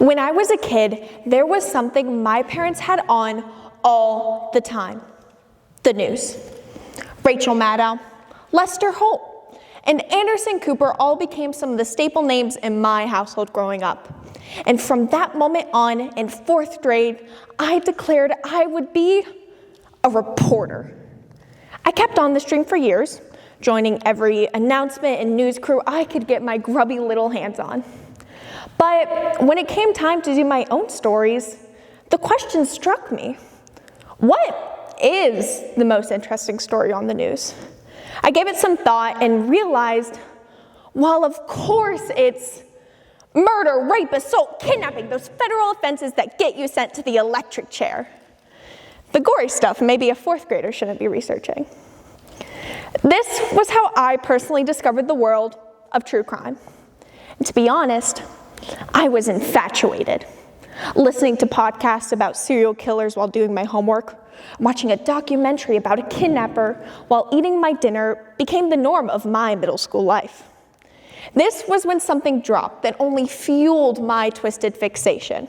When I was a kid, there was something my parents had on all the time. The news. Rachel Maddow, Lester Holt, and Anderson Cooper all became some of the staple names in my household growing up. And from that moment on, in 4th grade, I declared I would be a reporter. I kept on this dream for years, joining every announcement and news crew I could get my grubby little hands on. But when it came time to do my own stories, the question struck me. What is the most interesting story on the news? I gave it some thought and realized, while of course it's murder, rape, assault, kidnapping, those federal offenses that get you sent to the electric chair, the gory stuff maybe a 4th grader shouldn't be researching. This was how I personally discovered the world of true crime. And to be honest, I was infatuated. Listening to podcasts about serial killers while doing my homework, watching a documentary about a kidnapper while eating my dinner became the norm of my middle school life. This was when something dropped that only fueled my twisted fixation.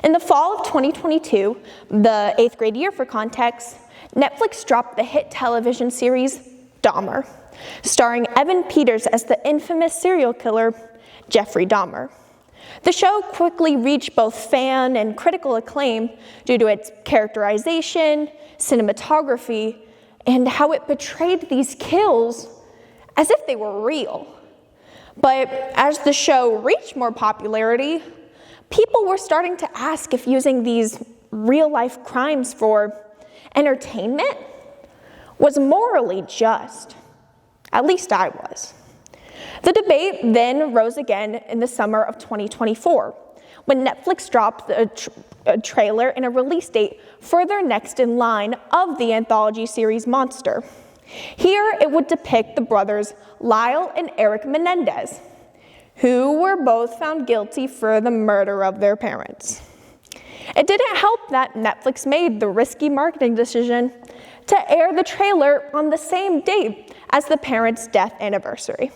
In the fall of 2022, the 8th grade year for context, Netflix dropped the hit television series Dahmer, starring Evan Peters as the infamous serial killer Jeffrey Dahmer. The show quickly reached both fan and critical acclaim due to its characterization, cinematography, and how it portrayed these kills as if they were real. But as the show reached more popularity, people were starting to ask if using these real-life crimes for entertainment was morally just. At least I was. The debate then rose again in the summer of 2024, when Netflix dropped a trailer and a release date further next in line of the anthology series Monster. Here it would depict the brothers Lyle and Eric Menendez, who were both found guilty for the murder of their parents. It didn't help that Netflix made the risky marketing decision to air the trailer on the same date as the parents' death anniversary.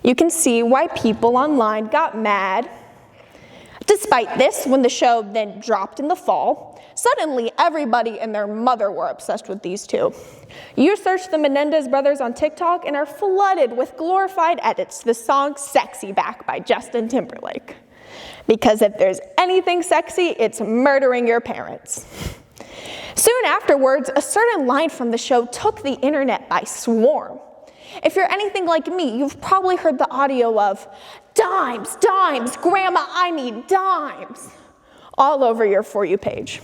You can see why people online got mad. Despite this, when the show then dropped in the fall, suddenly everybody and their mother were obsessed with these two. You search the Menendez brothers on TikTok and are flooded with glorified edits to the song Sexy Back by Justin Timberlake. Because if there's anything sexy, it's murdering your parents. Soon afterwards, a certain line from the show took the internet by swarm. If you're anything like me, you've probably heard the audio of dimes, dimes, grandma, I need dimes, all over your For You page.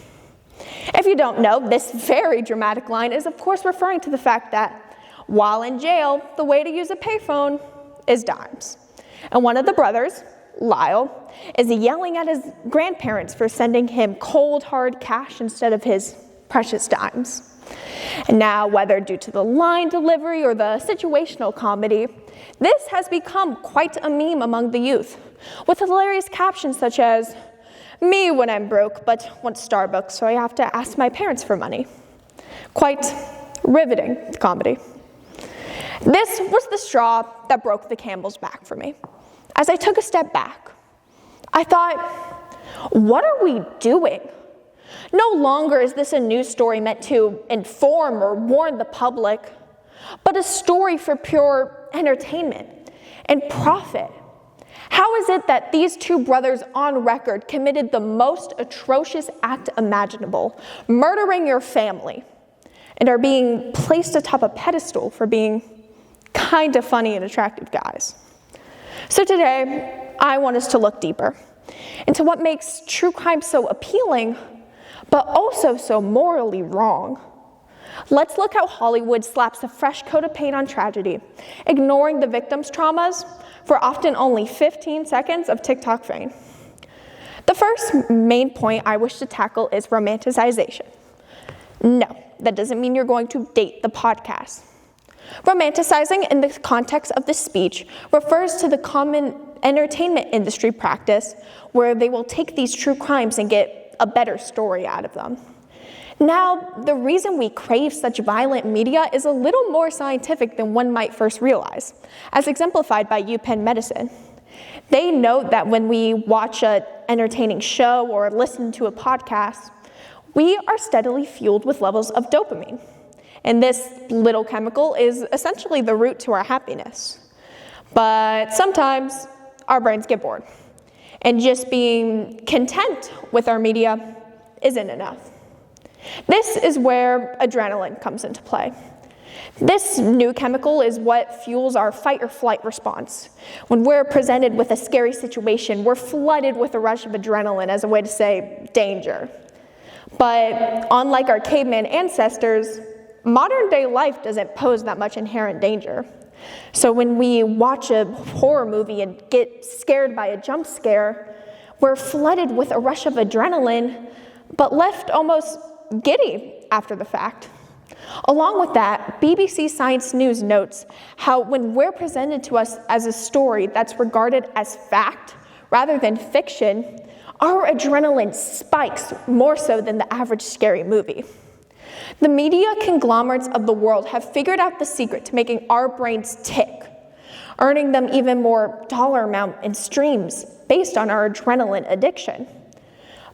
If you don't know, this very dramatic line is of course referring to the fact that while in jail, the way to use a payphone is dimes. And one of the brothers, Lyle, is yelling at his grandparents for sending him cold, hard cash instead of his precious dimes. And now, whether due to the line delivery or the situational comedy, this has become quite a meme among the youth, with hilarious captions such as, "Me when I'm broke, but want Starbucks, so I have to ask my parents for money." Quite riveting comedy. This was the straw that broke the camel's back for me. As I took a step back, I thought, what are we doing? No longer is this a news story meant to inform or warn the public, but a story for pure entertainment and profit. How is it that these two brothers on record committed the most atrocious act imaginable, murdering your family, and are being placed atop a pedestal for being kind of funny and attractive guys? So today, I want us to look deeper into what makes true crime so appealing, but also so morally wrong. Let's look how Hollywood slaps a fresh coat of paint on tragedy, ignoring the victim's traumas for often only 15 seconds of TikTok fame. The first main point I wish to tackle is romanticization. No, that doesn't mean you're going to date the podcast. Romanticizing in the context of the speech refers to the common entertainment industry practice where they will take these true crimes and get a better story out of them. Now, the reason we crave such violent media is a little more scientific than one might first realize, as exemplified by UPenn Medicine. They note that when we watch a entertaining show or listen to a podcast, we are steadily fueled with levels of dopamine. And this little chemical is essentially the root to our happiness. But sometimes our brains get bored, and just being content with our media isn't enough. This is where adrenaline comes into play. This new chemical is what fuels our fight or flight response. When we're presented with a scary situation, we're flooded with a rush of adrenaline as a way to say danger. But unlike our caveman ancestors, modern day life doesn't pose that much inherent danger. So when we watch a horror movie and get scared by a jump scare, we're flooded with a rush of adrenaline, but left almost giddy after the fact. Along with that, BBC Science News notes how when we're presented to us as a story that's regarded as fact rather than fiction, our adrenaline spikes more so than the average scary movie. The media conglomerates of the world have figured out the secret to making our brains tick, earning them even more dollar amount in streams based on our adrenaline addiction.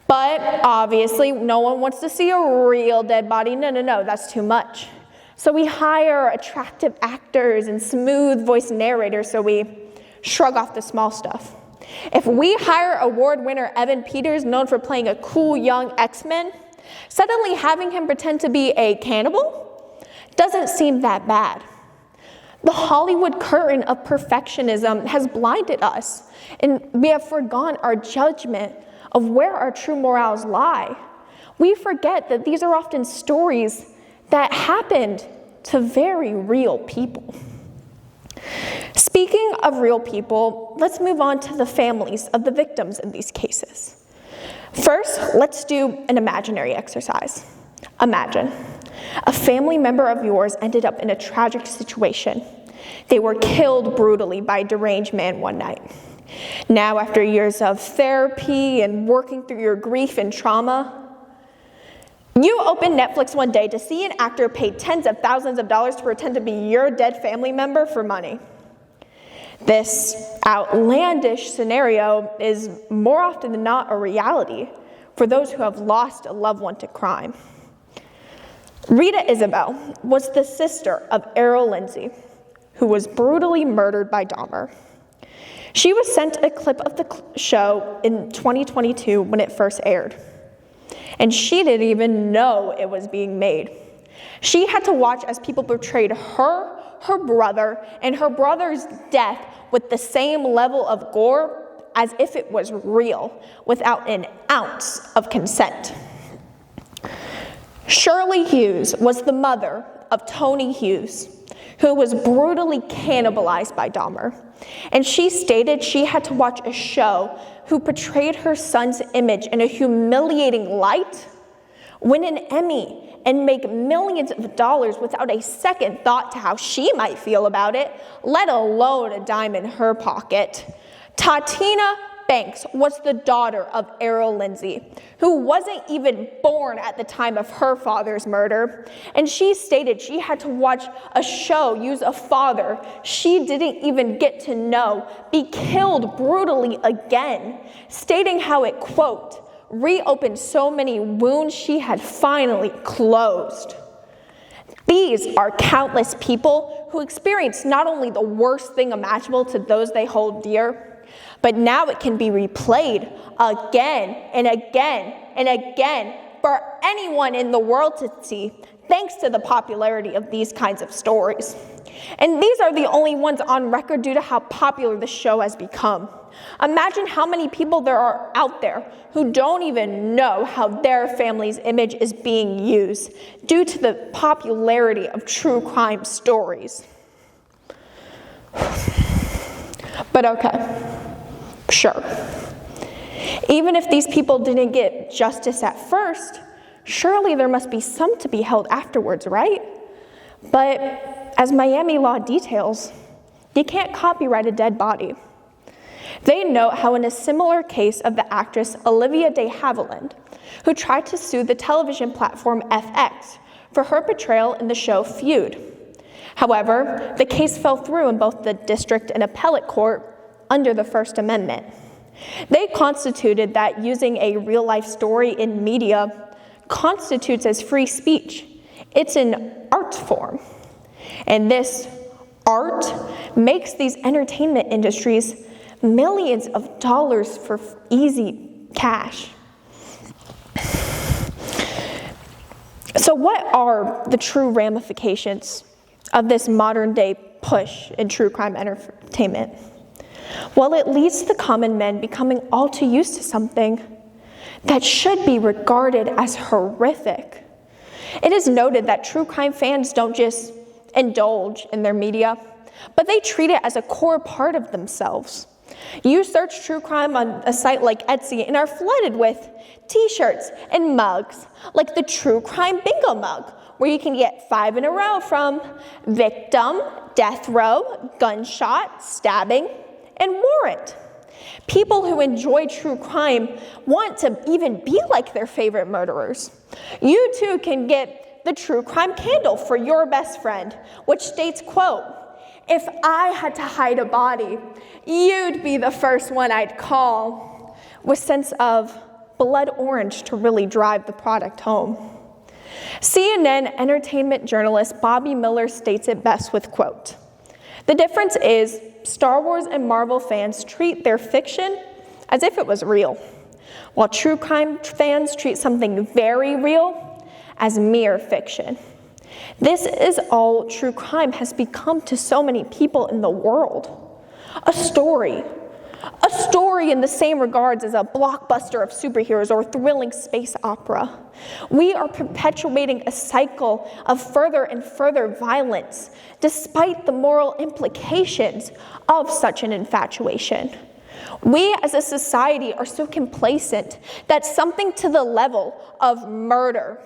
But obviously, no one wants to see a real dead body. No, that's too much. So we hire attractive actors and smooth voice narrators, so we shrug off the small stuff. If we hire award winner Evan Peters, known for playing a cool young X-Men, suddenly having him pretend to be a cannibal doesn't seem that bad. The Hollywood curtain of perfectionism has blinded us, and we have forgone our judgment of where our true morals lie. We forget that these are often stories that happened to very real people. Speaking of real people, let's move on to the families of the victims in these cases. First, let's do an imaginary exercise. Imagine a family member of yours ended up in a tragic situation. They were killed brutally by a deranged man one night. Now, after years of therapy and working through your grief and trauma, you open Netflix one day to see an actor pay tens of thousands of dollars to pretend to be your dead family member for money. This outlandish scenario is more often than not a reality for those who have lost a loved one to crime. Rita Isabel was the sister of Errol Lindsey, who was brutally murdered by Dahmer. She was sent a clip of the show in 2022 when it first aired, and she didn't even know it was being made. She had to watch as people portrayed her brother, and her brother's death with the same level of gore as if it was real, without an ounce of consent. Shirley Hughes was the mother of Tony Hughes, who was brutally cannibalized by Dahmer. And she stated she had to watch a show who portrayed her son's image in a humiliating light, win an Emmy, and make millions of dollars without a second thought to how she might feel about it, let alone a dime in her pocket. Tatina Banks was the daughter of Errol Lindsey, who wasn't even born at the time of her father's murder, and she stated she had to watch a show use a father she didn't even get to know be killed brutally again, stating how it, quote, reopened so many wounds she had finally closed. These are countless people who experience not only the worst thing imaginable to those they hold dear, but now it can be replayed again and again and again for anyone in the world to see, thanks to the popularity of these kinds of stories. And these are the only ones on record due to how popular the show has become. Imagine how many people there are out there who don't even know how their family's image is being used due to the popularity of true crime stories. But okay. Sure. Even if these people didn't get justice at first, surely there must be some to be held afterwards, right? But as Miami law details, you can't copyright a dead body. They note how in a similar case of the actress Olivia de Havilland, who tried to sue the television platform FX for her portrayal in the show Feud. However, the case fell through in both the district and appellate court under the First Amendment. They constituted that using a real-life story in media constitutes as free speech. It's an art form. And this art makes these entertainment industries millions of dollars for easy cash. So what are the true ramifications of this modern day push in true crime entertainment? Well, it leads to the common man becoming all too used to something that should be regarded as horrific. It is noted that true crime fans don't just indulge in their media, but they treat it as a core part of themselves. You search true crime on a site like Etsy and are flooded with t-shirts and mugs, like the True Crime Bingo mug, where you can get 5 in a row from victim, death row, gunshot, stabbing, and warrant. People who enjoy true crime want to even be like their favorite murderers. You too can get the True Crime Candle for your best friend, which states, quote, "If I had to hide a body, you'd be the first one I'd call," with sense of blood orange to really drive the product home. CNN entertainment journalist Bobby Miller states it best with, quote, "The difference is Star Wars and Marvel fans treat their fiction as if it was real, while true crime fans treat something very real as mere fiction. This is all true crime has become to so many people in the world. A story in the same regards as a blockbuster of superheroes or thrilling space opera. We are perpetuating a cycle of further and further violence, despite the moral implications of such an infatuation. We as a society are so complacent that something to the level of murder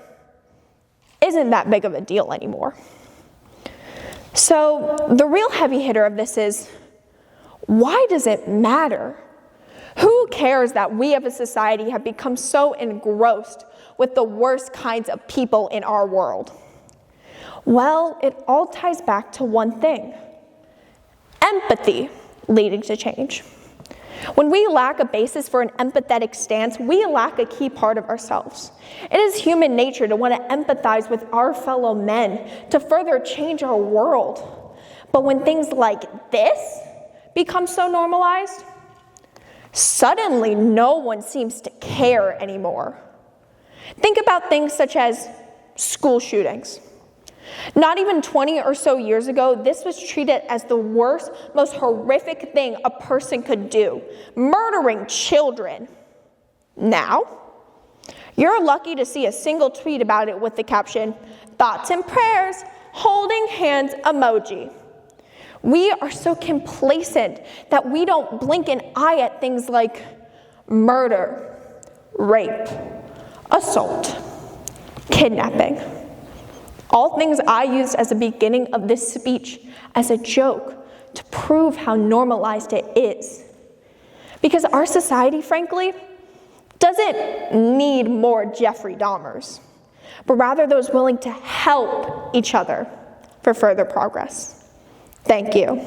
isn't that big of a deal anymore." So the real heavy hitter of this is, why does it matter? Who cares that we as a society have become so engrossed with the worst kinds of people in our world? Well, it all ties back to one thing: empathy leading to change. When we lack a basis for an empathetic stance, we lack a key part of ourselves. It is human nature to want to empathize with our fellow men to further change our world. But when things like this become so normalized, suddenly no one seems to care anymore. Think about things such as school shootings. Not even 20 or so years ago, this was treated as the worst, most horrific thing a person could do: murdering children. Now, you're lucky to see a single tweet about it with the caption, "Thoughts and prayers, holding hands emoji." We are so complacent that we don't blink an eye at things like murder, rape, assault, kidnapping. All things I used as the beginning of this speech as a joke to prove how normalized it is. Because our society, frankly, doesn't need more Jeffrey Dahmers, but rather those willing to help each other for further progress. Thank you.